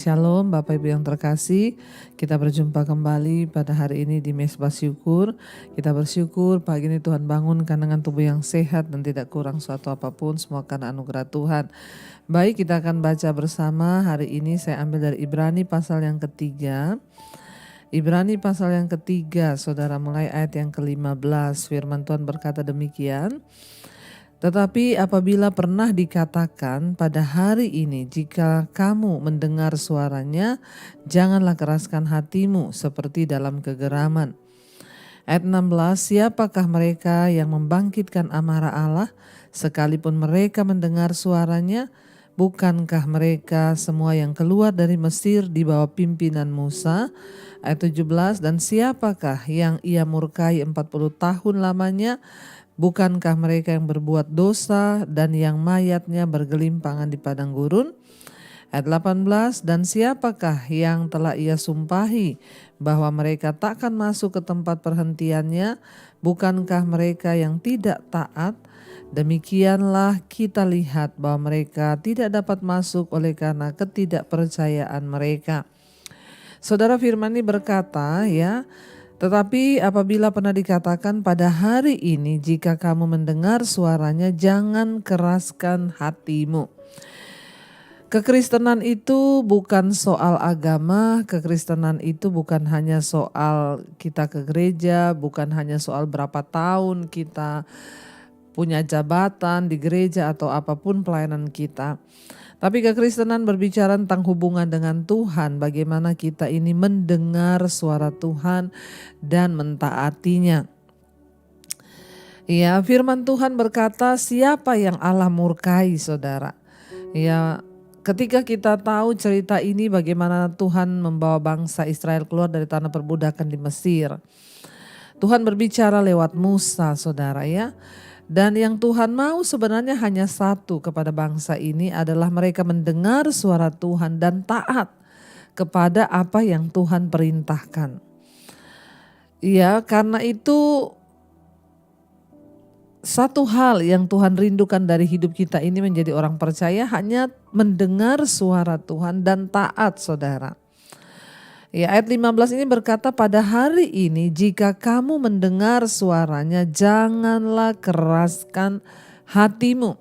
Shalom Bapak Ibu yang terkasih, kita berjumpa kembali pada hari ini di Mezbah Syukur. Kita bersyukur pagi ini Tuhan bangunkan dengan tubuh yang sehat dan tidak kurang suatu apapun, semua karena anugerah Tuhan. Baik, kita akan baca bersama. Hari ini saya ambil dari Ibrani pasal yang ketiga. Ibrani pasal yang ketiga, saudara, mulai ayat yang ke-15. Firman Tuhan berkata demikian. Tetapi apabila pernah dikatakan pada hari ini, jika kamu mendengar suaranya, janganlah keraskan hatimu seperti dalam kegeraman. Ayat 16, siapakah mereka yang membangkitkan amarah Allah, sekalipun mereka mendengar suaranya? Bukankah mereka semua yang keluar dari Mesir di bawah pimpinan Musa? Ayat 17, dan siapakah yang ia murkai 40 tahun lamanya? Bukankah mereka yang berbuat dosa dan yang mayatnya bergelimpangan di padang gurun? Ayat 18, dan siapakah yang telah ia sumpahi bahwa mereka takkan masuk ke tempat perhentiannya? Bukankah mereka yang tidak taat? Demikianlah kita lihat bahwa mereka tidak dapat masuk oleh karena ketidakpercayaan mereka. Saudara, firman ini berkata tetapi apabila pernah dikatakan pada hari ini, jika kamu mendengar suaranya, jangan keraskan hatimu. Kekristenan itu bukan soal agama, kekristenan itu bukan hanya soal kita ke gereja, bukan hanya soal berapa tahun kita punya jabatan di gereja atau apapun pelayanan kita. Tapi kekristenan berbicara tentang hubungan dengan Tuhan, bagaimana kita ini mendengar suara Tuhan dan mentaatinya. Ya, firman Tuhan berkata, siapa yang Allah murkai, saudara? Ya, ketika kita tahu cerita ini bagaimana Tuhan membawa bangsa Israel keluar dari tanah perbudakan di Mesir. Tuhan berbicara lewat Musa, saudara ya. Dan yang Tuhan mau sebenarnya hanya satu kepada bangsa ini adalah mereka mendengar suara Tuhan dan taat kepada apa yang Tuhan perintahkan. Ya, karena itu satu hal yang Tuhan rindukan dari hidup kita ini menjadi orang percaya hanya mendengar suara Tuhan dan taat, saudara. Ya, ayat 15 ini berkata, pada hari ini jika kamu mendengar suaranya, janganlah keraskan hatimu.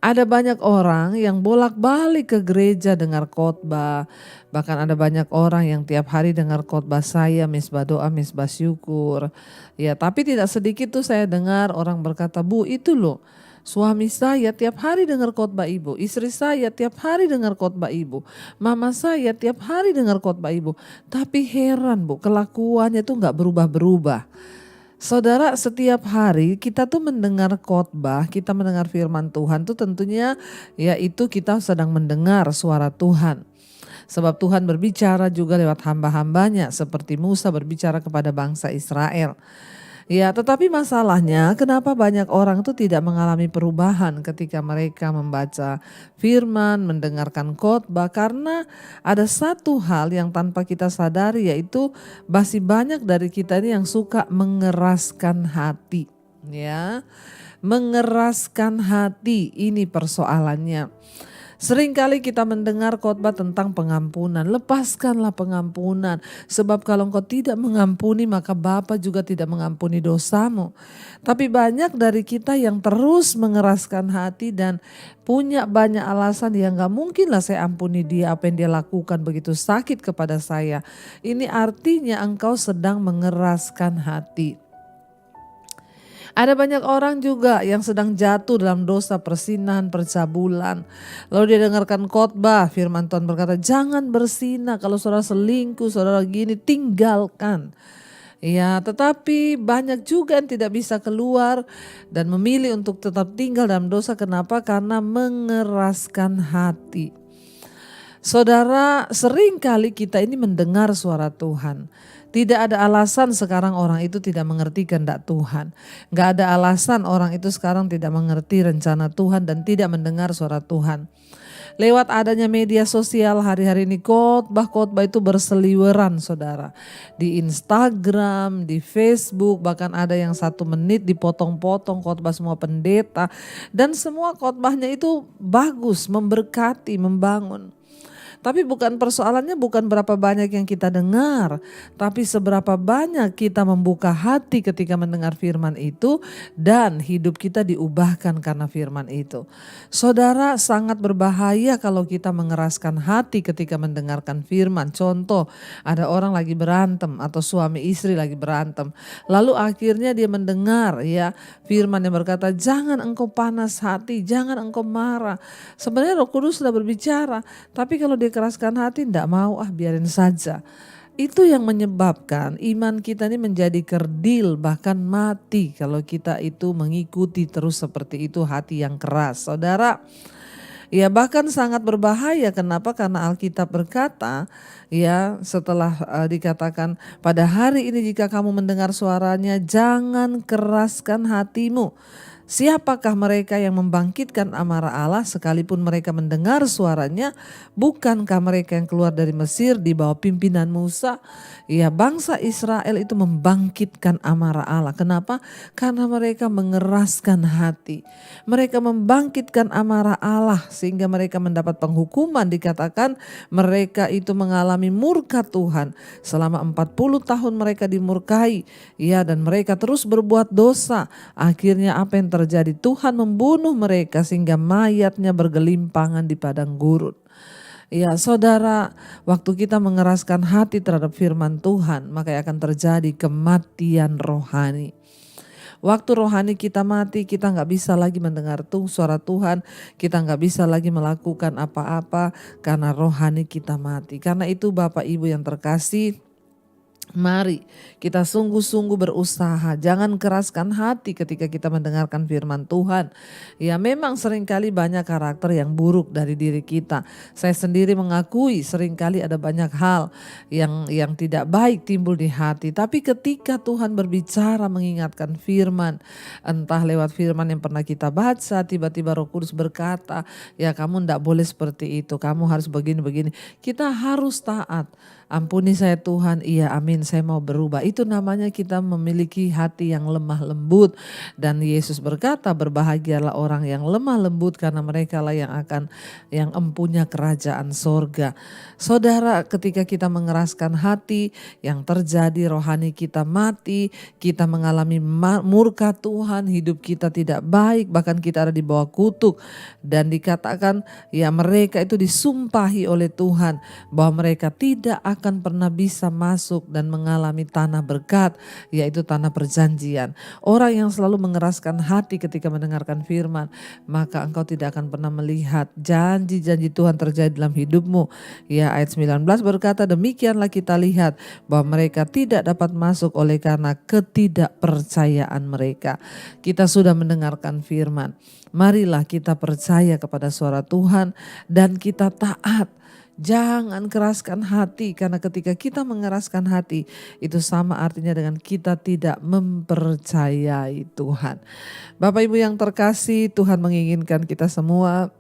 Ada banyak orang yang bolak-balik ke gereja dengar khotbah. Bahkan ada banyak orang yang tiap hari dengar khotbah saya, mezbah doa, mezbah syukur. Ya, tapi tidak sedikit tuh saya dengar orang berkata, Bu, itu loh, suami saya tiap hari dengar khotbah ibu, istri saya tiap hari dengar khotbah ibu, mama saya tiap hari dengar khotbah ibu. Tapi heran Bu, kelakuannya tuh gak berubah-berubah. Saudara, setiap hari kita tuh mendengar khotbah, kita mendengar firman Tuhan tuh tentunya yaitu kita sedang mendengar suara Tuhan. Sebab Tuhan berbicara juga lewat hamba-hambanya seperti Musa berbicara kepada bangsa Israel. Ya, tetapi masalahnya kenapa banyak orang itu tidak mengalami perubahan ketika mereka membaca firman, mendengarkan khotbah, karena ada satu hal yang tanpa kita sadari, yaitu masih banyak dari kita ini yang suka mengeraskan hati. Ya, mengeraskan hati, ini persoalannya. Seringkali kita mendengar khotbah tentang pengampunan, lepaskanlah pengampunan, sebab kalau engkau tidak mengampuni maka Bapa juga tidak mengampuni dosamu. Tapi banyak dari kita yang terus mengeraskan hati dan punya banyak alasan yang gak mungkin lah saya ampuni dia, apa yang dia lakukan begitu sakit kepada saya. Ini artinya engkau sedang mengeraskan hati. Ada banyak orang juga yang sedang jatuh dalam dosa persinahan, percabulan. Lalu dia dengarkan khotbah, firman Tuhan berkata, jangan bersinah, kalau saudara selingkuh, saudara gini, tinggalkan. Ya, tetapi banyak juga yang tidak bisa keluar dan memilih untuk tetap tinggal dalam dosa. Kenapa? Karena mengeraskan hati. Saudara, seringkali kita ini mendengar suara Tuhan. Tidak ada alasan sekarang orang itu tidak mengerti kehendak Tuhan. Gak ada alasan orang itu sekarang tidak mengerti rencana Tuhan dan tidak mendengar suara Tuhan. Lewat adanya media sosial hari-hari ini khotbah-khotbah itu berseliweran, saudara. Di Instagram, di Facebook, bahkan ada yang 1 menit dipotong-potong khotbah semua pendeta. Dan semua khotbahnya itu bagus, memberkati, membangun. Tapi persoalannya bukan berapa banyak yang kita dengar, tapi seberapa banyak kita membuka hati ketika mendengar firman itu dan hidup kita diubahkan karena firman itu. Saudara, sangat berbahaya kalau kita mengeraskan hati ketika mendengarkan firman. Contoh, ada orang lagi berantem atau suami istri lagi berantem. Lalu akhirnya dia mendengar ya firman yang berkata, jangan engkau panas hati, jangan engkau marah. Sebenarnya Roh Kudus sudah berbicara, tapi kalau dia keraskan hati tidak mau, biarin saja. Itu yang menyebabkan iman kita ini menjadi kerdil, bahkan mati kalau kita itu mengikuti terus seperti itu, hati yang keras. Saudara, ya bahkan sangat berbahaya. Kenapa? Karena Alkitab berkata ya setelah dikatakan pada hari ini jika kamu mendengar suaranya jangan keraskan hatimu. Siapakah mereka yang membangkitkan amarah Allah sekalipun mereka mendengar suaranya? Bukankah mereka yang keluar dari Mesir di bawah pimpinan Musa? Ya, bangsa Israel itu membangkitkan amarah Allah. Kenapa? Karena mereka mengeraskan hati. Mereka membangkitkan amarah Allah sehingga mereka mendapat penghukuman. Dikatakan mereka itu mengalami murka Tuhan. Selama 40 tahun mereka dimurkai. Ya, dan mereka terus berbuat dosa. Akhirnya apa yang terjadi? Tuhan membunuh mereka sehingga mayatnya bergelimpangan di padang gurun. Ya saudara, waktu kita mengeraskan hati terhadap firman Tuhan, maka akan terjadi kematian rohani. Waktu rohani kita mati, kita gak bisa lagi mendengar suara Tuhan, kita gak bisa lagi melakukan apa-apa karena rohani kita mati. Karena itu Bapak Ibu yang terkasih, mari kita sungguh-sungguh berusaha, jangan keraskan hati ketika kita mendengarkan firman Tuhan. Ya memang seringkali banyak karakter yang buruk dari diri kita. Saya sendiri mengakui seringkali ada banyak hal yang tidak baik timbul di hati. Tapi ketika Tuhan berbicara mengingatkan firman, entah lewat firman yang pernah kita baca, tiba-tiba Roh Kudus berkata, ya kamu tidak boleh seperti itu, kamu harus begini-begini. Kita harus taat. Ampuni saya Tuhan, iya amin, saya mau berubah. Itu namanya kita memiliki hati yang lemah lembut. Dan Yesus berkata, berbahagialah orang yang lemah lembut karena mereka lah yang empunya kerajaan sorga. Saudara, ketika kita mengeraskan hati, yang terjadi rohani kita mati, kita mengalami murka Tuhan, hidup kita tidak baik, bahkan kita ada di bawah kutuk. Dan dikatakan ya mereka itu disumpahi oleh Tuhan bahwa mereka tidak akan pernah bisa masuk dan mengalami tanah berkat, yaitu tanah perjanjian. Orang yang selalu mengeraskan hati ketika mendengarkan firman, maka engkau tidak akan pernah melihat janji-janji Tuhan terjadi dalam hidupmu. Ya, ayat 19 berkata, demikianlah kita lihat bahwa mereka tidak dapat masuk oleh karena ketidakpercayaan mereka. Kita sudah mendengarkan firman. Marilah kita percaya kepada suara Tuhan dan kita taat. Jangan keraskan hati, karena ketika kita mengeraskan hati itu sama artinya dengan kita tidak mempercayai Tuhan. Bapak Ibu yang terkasih, Tuhan menginginkan kita semua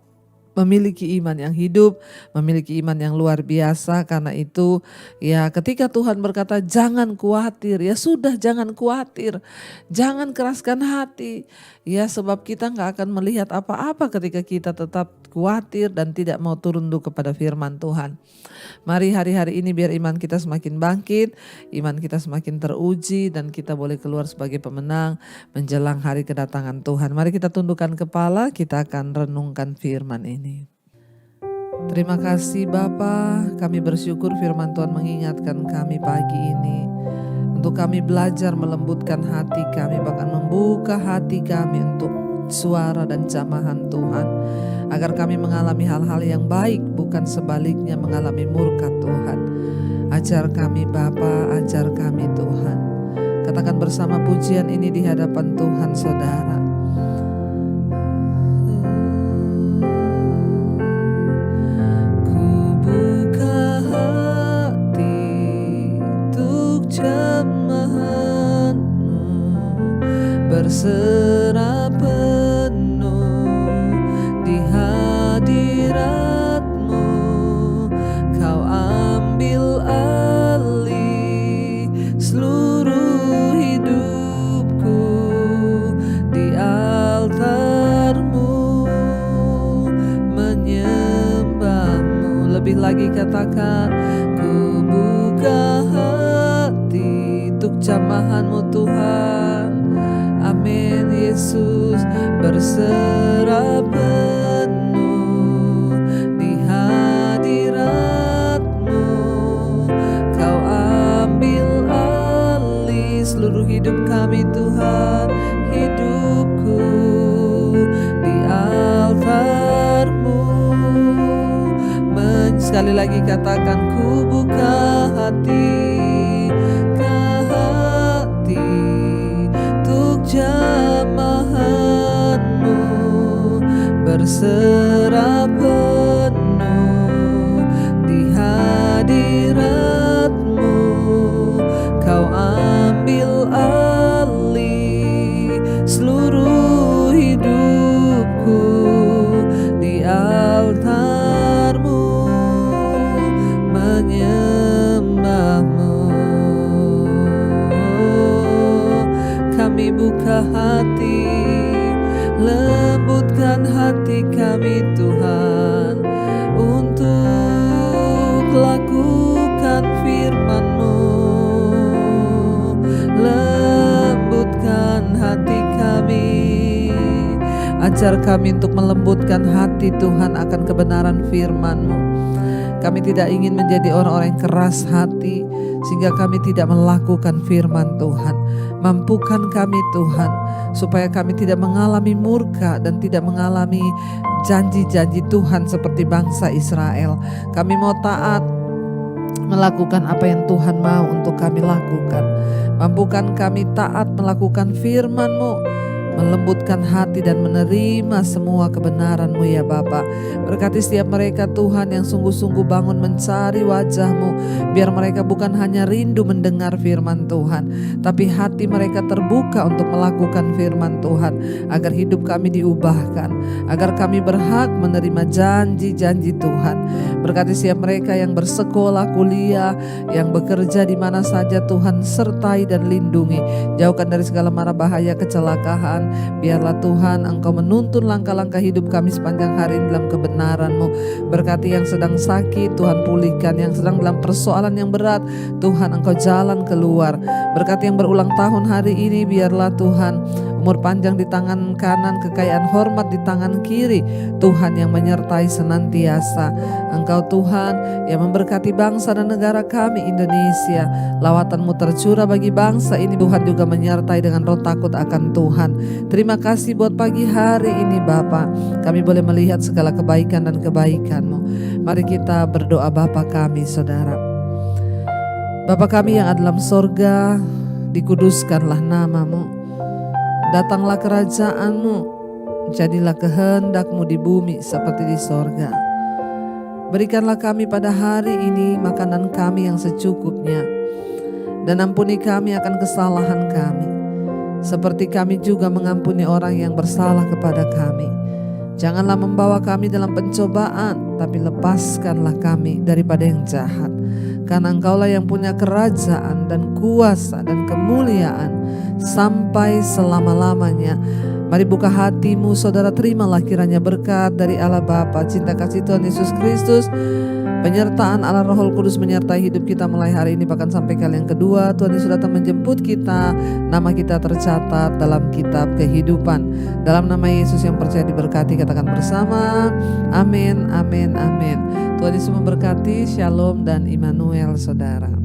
memiliki iman yang hidup, memiliki iman yang luar biasa. Karena itu ya ketika Tuhan berkata jangan khawatir, ya sudah jangan khawatir, jangan keraskan hati. Ya sebab kita gak akan melihat apa-apa ketika kita tetap khawatir dan tidak mau tunduk kepada firman Tuhan. Mari hari-hari ini biar iman kita semakin bangkit, iman kita semakin teruji dan kita boleh keluar sebagai pemenang menjelang hari kedatangan Tuhan. Mari kita tundukkan kepala, kita akan renungkan firman ini. Terima kasih Bapa, kami bersyukur firman Tuhan mengingatkan kami pagi ini. Untuk kami belajar melembutkan hati kami, bahkan membuka hati kami untuk suara dan jamahan Tuhan. Agar kami mengalami hal-hal yang baik, bukan sebaliknya mengalami murka Tuhan. Ajar kami Bapa, ajar kami Tuhan. Katakan bersama pujian ini di hadapan Tuhan saudara. Ku buka hati untuk jamahan-Mu, berserah penuh di hadirat-Mu. Kau ambil alih seluruh hidupku di altar-Mu, menyembah-Mu. Lebih lagi buka hati untuk jamahan-Mu Tuhan. Amin. Yesus, berserah penuh di hadirat-Mu. Kau ambil alih seluruh hidup kami Tuhan. Hidupku di altar-Mu. Sekali lagi katakan, ku buka hati, untuk jamahan-Mu. Berserah penuh di hadirat-Mu. Kau ambil alih seluruh hidupku di altar-Mu, menyembah-Mu. Kami buka hati, lembutkan hati kami Tuhan, untuk lakukan firman-Mu. Lembutkan hati kami, ajar kami untuk melembutkan hati Tuhan akan kebenaran firman-Mu. Kami tidak ingin menjadi orang-orang yang keras hati, sehingga kami tidak melakukan firman Tuhan. Mampukan kami Tuhan, supaya kami tidak mengalami murka dan tidak mengalami janji-janji Tuhan seperti bangsa Israel. Kami mau taat melakukan apa yang Tuhan mau untuk kami lakukan. Mampukan kami taat melakukan firman-Mu, melembutkan hati dan menerima semua kebenaran-Mu ya Bapa. Berkati setiap mereka Tuhan yang sungguh-sungguh bangun mencari wajah-Mu. Biar mereka bukan hanya rindu mendengar firman Tuhan, tapi hati mereka terbuka untuk melakukan firman Tuhan, agar hidup kami diubahkan, agar kami berhak menerima janji-janji Tuhan. Berkati setiap mereka yang bersekolah, kuliah, yang bekerja di mana saja Tuhan, sertai dan lindungi. Jauhkan dari segala mara bahaya, kecelakaan. Biarlah Tuhan Engkau menuntun langkah-langkah hidup kami sepanjang hari ini dalam kebenaran-Mu. Berkati yang sedang sakit, Tuhan pulihkan. Yang sedang dalam persoalan yang berat, Tuhan Engkau jalan keluar. Berkati yang berulang tahun hari ini, biarlah Tuhan umur panjang di tangan kanan, kekayaan hormat di tangan kiri. Tuhan yang menyertai senantiasa. Engkau Tuhan yang memberkati bangsa dan negara kami Indonesia. Lawatan-Mu tercurah bagi bangsa ini. Tuhan juga menyertai dengan roh takut akan Tuhan. Terima kasih buat pagi hari ini Bapa. Kami boleh melihat segala kebaikan dan kebaikan-Mu. Mari kita berdoa. Bapa kami, Saudara. Bapa kami yang ada dalam sorga, dikuduskanlah nama-Mu. Datanglah kerajaan-Mu, jadilah kehendak-Mu di bumi seperti di sorga. Berikanlah kami pada hari ini makanan kami yang secukupnya, dan ampuni kami akan kesalahan kami, seperti kami juga mengampuni orang yang bersalah kepada kami. Janganlah membawa kami dalam pencobaan, tapi lepaskanlah kami daripada yang jahat. Karena Engkaulah yang punya kerajaan dan kuasa dan kemuliaan sampai selama-lamanya. Mari buka hatimu saudara, terimalah kiranya berkat dari Allah Bapa, cinta kasih Tuhan Yesus Kristus, penyertaan Allah Roh Kudus menyertai hidup kita mulai hari ini bahkan sampai kali yang kedua. Tuhan Yesus datang menjemput kita, nama kita tercatat dalam kitab kehidupan. Dalam nama Yesus yang percaya diberkati, katakan bersama, amin, amin, amin. Tuhan Yesus memberkati. Shalom dan Immanuel saudara.